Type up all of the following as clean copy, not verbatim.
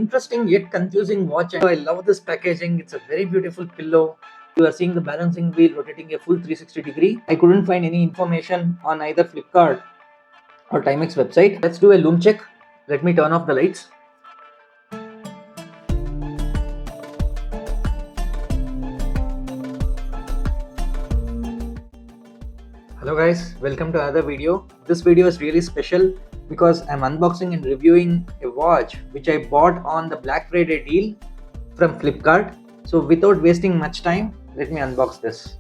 interesting yet confusing watch, and I love this packaging. It's a very beautiful pillow. You are seeing the balancing wheel rotating a full 360 degree. I couldn't find any information on either Flipkart or Timex website. Let's do a Lume check. Let me turn off the lights. Hello guys, welcome to another video. This video is really special because I'm unboxing and reviewing a watch which I bought on the Black Friday deal from Flipkart. So without wasting much time, let me unbox this.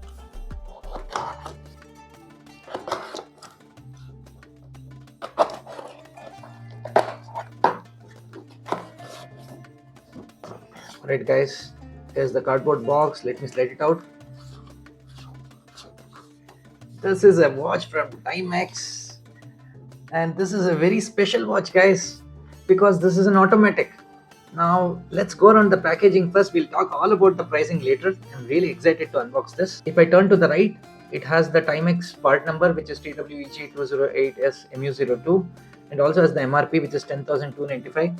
Alright guys, here's the cardboard box. Let me slide it out. This is a watch from Timex, and this is a very special watch guys because this is an automatic. Now let's go around the packaging first. We'll talk all about the pricing later. I'm really excited to unbox this. If I turn to the right, it has the Timex part number, which is TWEG208SMU02, and also has the MRP, which is 10,295.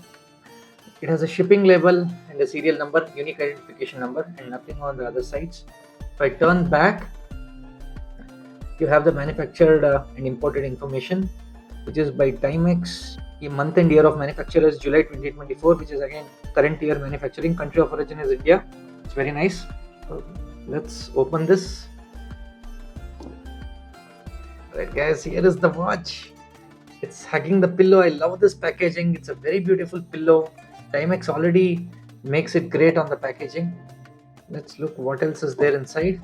It has a shipping label and a serial number, unique identification number, and nothing on the other sides. If I turn back, you have the manufactured and imported information, which is by Timex. The month and year of manufacture is July 2024, which is again current year manufacturing. Country of origin is India. It's very nice. So let's open this. Alright guys, here is the watch. It's hugging the pillow. I love this packaging. It's a very beautiful pillow. Timex already makes it great on the packaging. Let's look what else is there inside.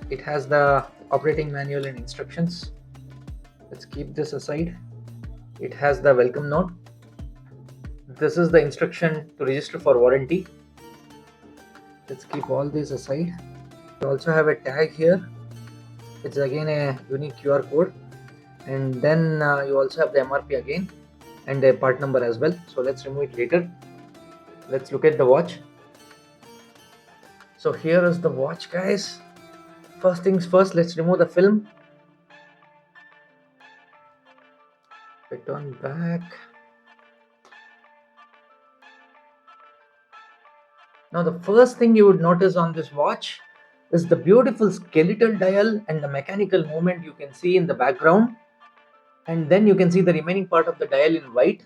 It has the operating manual and instructions. Let's keep this aside. It has the welcome note. This is the instruction to register for warranty. Let's keep all this aside. You also have a tag here. It's again a unique QR code, and then you also have the MRP again and a part number as well. So let's remove it later. Let's look at the watch. So here is the watch guys. First things first, let's remove the film. If I turn back. Now the first thing you would notice on this watch is the beautiful skeletal dial and the mechanical movement you can see in the background. And then you can see the remaining part of the dial in white.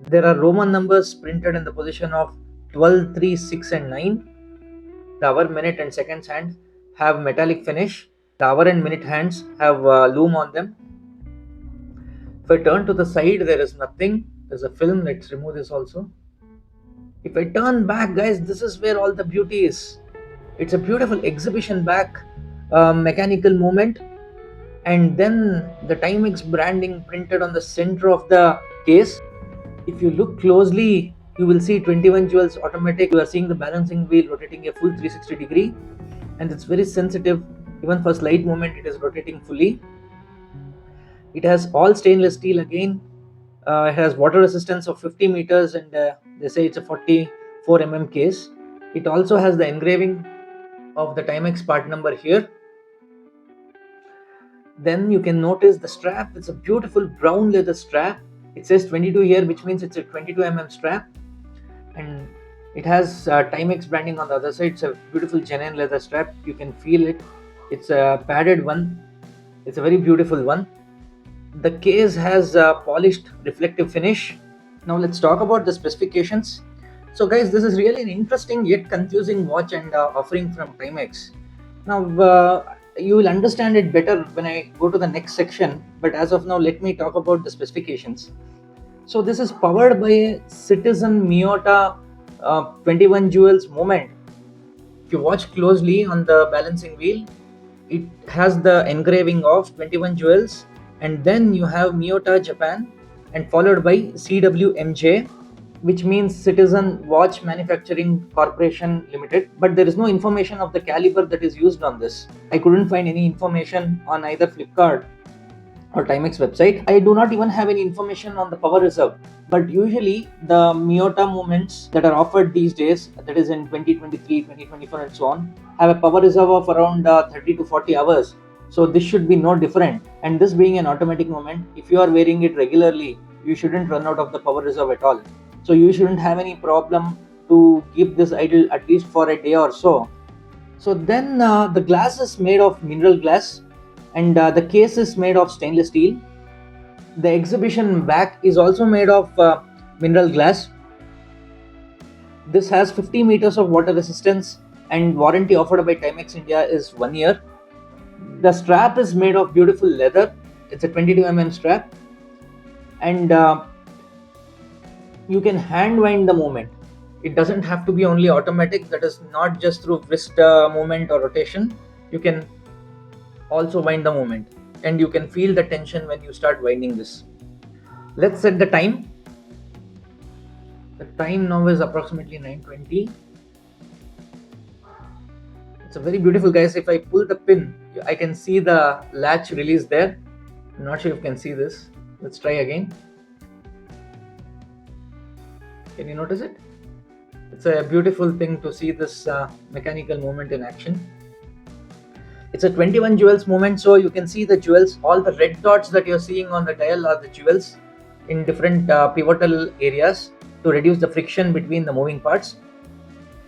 There are Roman numbers printed in the position of 12, 3, 6 and 9. The hour, minute and seconds hand have metallic finish. The hour and minute hands have Lume on them. If I turn to the side, there is nothing. There's a film. Let's remove this also. If I turn back guys, this is where all the beauty is. It's a beautiful exhibition back, mechanical movement, and then the Timex branding printed on the center of the case. If you look closely, you will see 21 jewels automatic. You are seeing the balancing wheel rotating a full 360 degree, and it's very sensitive. Even for slight movement, it is rotating fully. It has all stainless steel again. It has water resistance of 50 meters, and they say it's a 44 mm case. It also has the engraving of the Timex part number here. Then you can notice the strap. It's a beautiful brown leather strap. It says 22 here, which means it's a 22 mm strap, and it has Timex branding on the other side. It's a beautiful genuine leather strap. You can feel it. It's a padded one. It's a very beautiful one. The case has a polished reflective finish. Now let's talk about the specifications. So guys, this is really an interesting yet confusing watch and offering from Timex. Now you will understand it better when I go to the next section, but as of now let me talk about the specifications. So this is powered by a Citizen miyota 21 jewels movement. If you watch closely on the balancing wheel, it has the engraving of 21 jewels, and then you have Miyota Japan, and followed by cwmj, which means Citizen Watch Manufacturing Corporation Limited, but there is no information of the caliber that is used on this. I couldn't find any information on either Flipkart or Timex website. I do not even have any information on the power reserve, but usually the miyota movements that are offered these days, that is in 2023, 2024 and so on, have a power reserve of around 30 to 40 hours. So this should be no different, and this being an automatic movement, if you are wearing it regularly, you shouldn't run out of the power reserve at all. so you shouldn't have any problem to keep this idle at least for a day or so. So then the glass is made of mineral glass, and the case is made of stainless steel. The exhibition back is also made of mineral glass. This has 50 meters of water resistance, and warranty offered by Timex India is 1 year. The strap is made of beautiful leather. It's a 22 strap, and you can hand wind the movement. It doesn't have to be only automatic, that is not just through wrist movement or rotation. You can also wind the movement, and you can feel the tension when you start winding this. Let's set the time. The time now is approximately 9:20. It's a very beautiful, guys. If I pull the pin, I can see the latch release there. I'm not sure if you can see this. Let's try again. Can you notice it? It's a beautiful thing to see this mechanical movement in action. It's a 21 jewels movement, so you can see the jewels. All the red dots that you're seeing on the dial are the jewels in different pivotal areas to reduce the friction between the moving parts.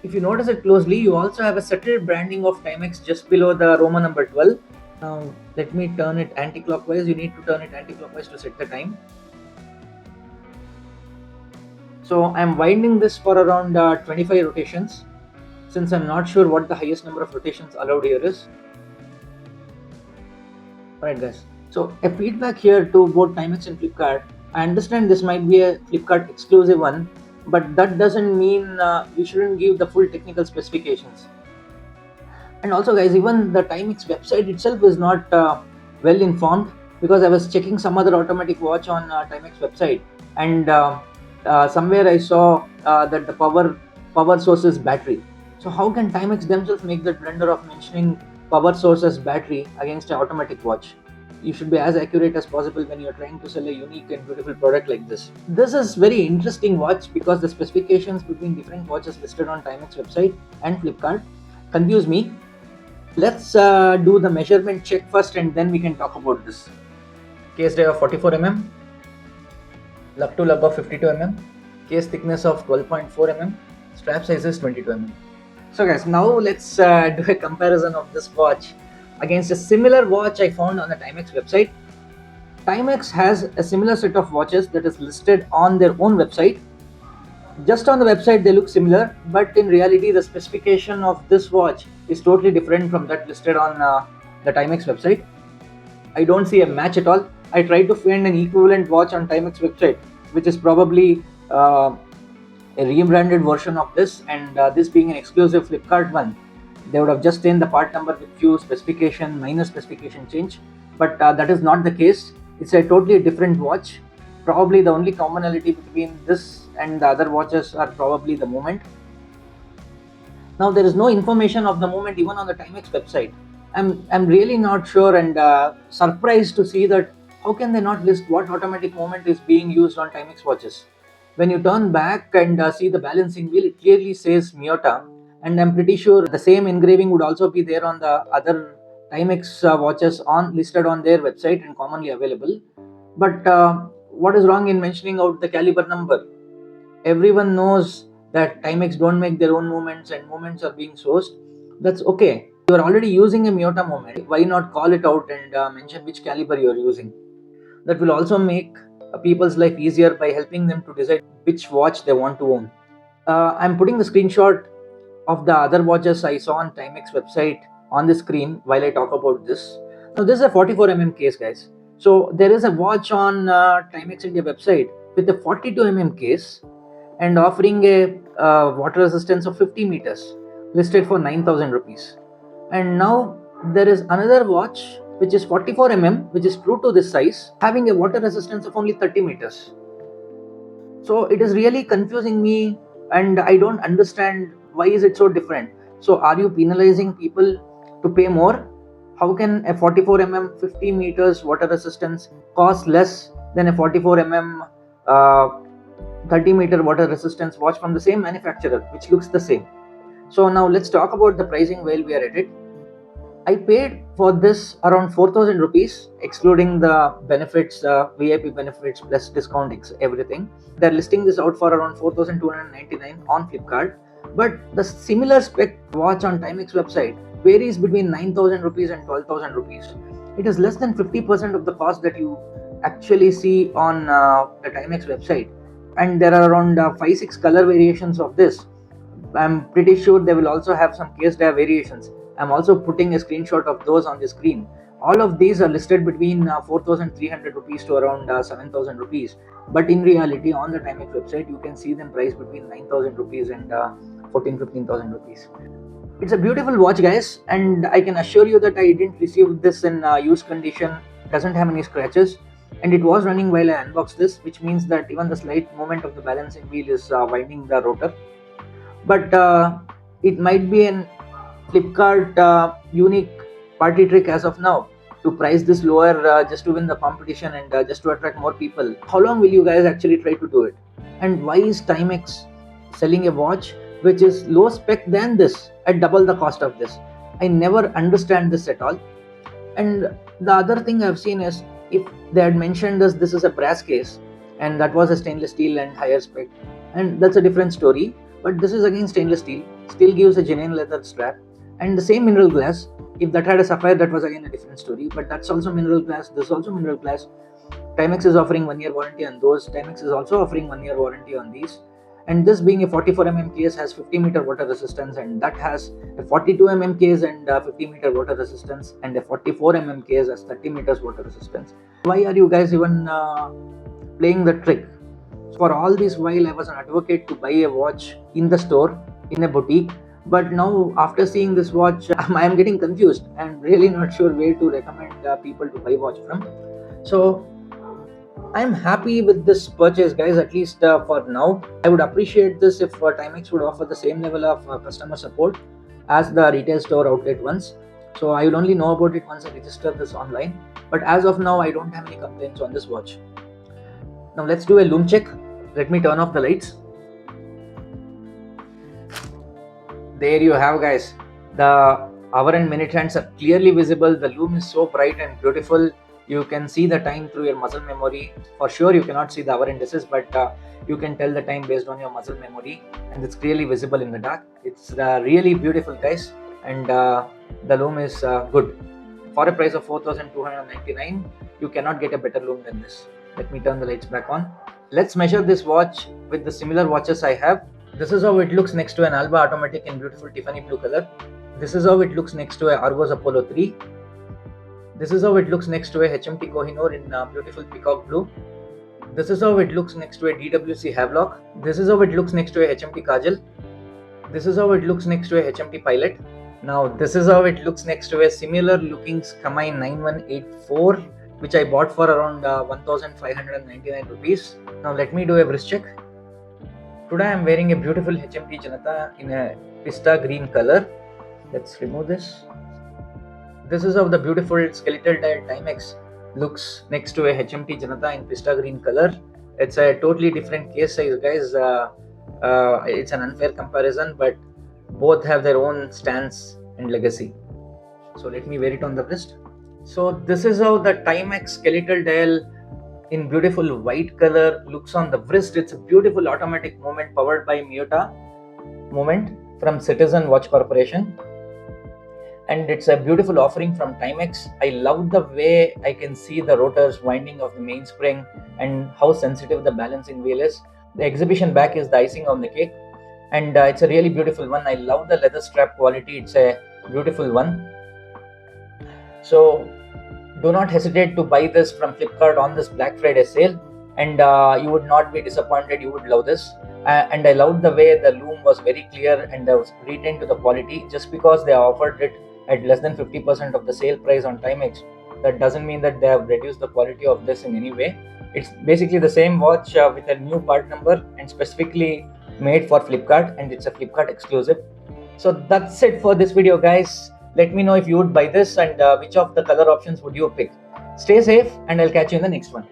If you notice it closely, you also have a subtle branding of Timex just below the Roman number 12. Now let me turn it anti-clockwise. You need to turn it anti-clockwise to set the time. So I'm winding this for around 25 rotations, since I'm not sure what the highest number of rotations allowed here is. Alright guys, so a feedback here to both Timex and Flipkart. I understand this might be a Flipkart exclusive one, but that doesn't mean you shouldn't give the full technical specifications. And also guys, even the Timex website itself is not well informed, because I was checking some other automatic watch on Timex website, and somewhere I saw that the power source is battery. So how can Timex themselves make that blunder of mentioning power source as battery against an automatic watch? You should be as accurate as possible when you're trying to sell a unique and beautiful product like this. This is very interesting watch because the specifications between different watches listed on Timex website and Flipkart confuse me. Let's do the measurement check first, and then we can talk about this. Case dive of 44 mm, lug to lug of 52 mm, case thickness of 12.4 mm, strap size is 22 mm. So guys, now let's do a comparison of this watch against a similar watch I found on the Timex website. Timex has a similar set of watches that is listed on their own website. Just on the website they look similar, but in reality the specification of this watch is totally different from that listed on the Timex website. I don't see a match at all. I tried to find an equivalent watch on Timex website, which is probably a rebranded version of this, and this being an exclusive Flipkart one, they would have just changed the part number with few minor specification change, but that is not the case. It's a totally different watch. Probably the only commonality between this and the other watches are probably the movement. Now there is no information of the movement even on the Timex website. I'm really not sure, and surprised to see that how can they not list what automatic movement is being used on Timex watches. When you turn back and see the balancing wheel, it clearly says miyota, and I'm pretty sure the same engraving would also be there on the other Timex watches listed on their website and commonly available. But what is wrong in mentioning out the caliber number? Everyone knows that Timex don't make their own movements, and movements are being sourced. That's okay. You are already using a miyota movement. Why not call it out and mention which caliber you are using? That will also make people's life easier by helping them to decide which watch they want to own. I'm putting the screenshot of the other watches I saw on Timex website on the screen while I talk about this. Now this is a 44 mm case, guys. So there is a watch on Timex India website with a 42 mm case and offering a water resistance of 50 meters, listed for 9,000 rupees. And now there is another watch which is 44 mm, which is true to this size, having a water resistance of only 30 meters. So it is really confusing me, and I don't understand why is it so different. So are you penalizing people to pay more? How can a 44 mm 50 meters water resistance cost less than a 44 mm 30 meter water resistance watch from the same manufacturer, which looks the same? So now let's talk about the pricing while we are at it. I paid for this around 4,000 rupees, excluding the benefits, VIP benefits plus discount, everything. They're listing this out for around 4,299 on Flipkart. But the similar spec watch on Timex website varies between 9,000 rupees and 12,000 rupees. It is less than 50% of the cost that you actually see on the Timex website. And there are around 5-6 color variations of this. I'm pretty sure they will also have some case dia variations. I'm also putting a screenshot of those on the screen. All of these are listed between 4,300 rupees to around 7,000 rupees. But in reality, on the Timex website, you can see them priced between 9,000 rupees and 15,000 rupees. It's a beautiful watch, guys, and I can assure you that I didn't receive this in used condition. Doesn't have any scratches, and it was running while I unboxed this, which means that even the slight movement of the balancing wheel is winding the rotor. But it might be an Flipkart unique party trick as of now to price this lower just to win the competition and just to attract more people. How long will you guys actually try to do it? And why is Timex selling a watch which is low spec than this at double the cost of this? I never understand this at all. And the other thing I've seen is, if they had mentioned this is a brass case and that was a stainless steel and higher spec, and that's a different story. But this is again stainless steel, still gives a genuine leather strap, and the same mineral glass. If that had a sapphire, that was again a different story, but that's also mineral glass, this is also mineral glass. Timex is offering 1 year warranty on those. Timex is also offering 1 year warranty on these. And this being a 44mm case has 50-meter water resistance, and that has a 42mm case and 50-meter water resistance, and a 44mm case has 30 meters water resistance. Why are you guys even playing the trick? For all this while, I was an advocate to buy a watch in the store, in a boutique. But now, after seeing this watch, I am getting confused. I am really not sure where to recommend people to buy watch from. So, I am happy with this purchase, guys, at least for now. I would appreciate this if Timex would offer the same level of customer support as the retail store outlet ones. So, I will only know about it once I register this online. But as of now, I don't have any complaints on this watch. Now, let's do a lume check. Let me turn off the lights. There you have, guys. The hour and minute hands are clearly visible. The lume is so bright and beautiful. You can see the time through your muscle memory. For sure, you cannot see the hour indices, but you can tell the time based on your muscle memory, and it's clearly visible in the dark. It's really beautiful, guys, and the lume is good. For a price of 4,299, you cannot get a better lume than this. Let me turn the lights back on. Let's measure this watch with the similar watches I have. This is how it looks next to an Alba Automatic in beautiful Tiffany blue color. This is how it looks next to a Argos Apollo 3. This is how it looks next to a HMT Kohinoor in beautiful peacock blue. This is how it looks next to a DWC Havelock. This is how it looks next to a HMT Kajal. This is how it looks next to a HMT Pilot. Now this is how it looks next to a similar looking Skamai 9184, which I bought for around 1,599 rupees. Now let me do a wrist check. Today I am wearing a beautiful HMT Janata in a pista green color. Let's remove this. This is how the beautiful skeletal dial Timex looks next to a HMT Janata in pista green color. It's a totally different case size, guys. It's an unfair comparison, but both have their own stance and legacy. So let me wear it on the wrist. So this is how the Timex skeletal dial in beautiful white color looks on the wrist. It's a beautiful automatic movement powered by miyota movement from Citizen Watch Corporation. And it's a beautiful offering from Timex. I love the way I can see the rotors winding of the mainspring and how sensitive the balancing wheel is. The exhibition back is the icing on the cake, and it's a really beautiful one. I love the leather strap quality. It's a beautiful one. So do not hesitate to buy this from Flipkart on this Black Friday sale, and you would not be disappointed. You would love this. And I loved the way the lume was very clear and was retained to the quality. Just because they offered it at less than 50% of the sale price on Timex, that doesn't mean that they have reduced the quality of this in any way. It's basically the same watch with a new part number and specifically made for Flipkart, and it's a Flipkart exclusive. So that's it for this video, guys. Let me know if you would buy this and which of the color options would you pick. Stay safe, and I'll catch you in the next one.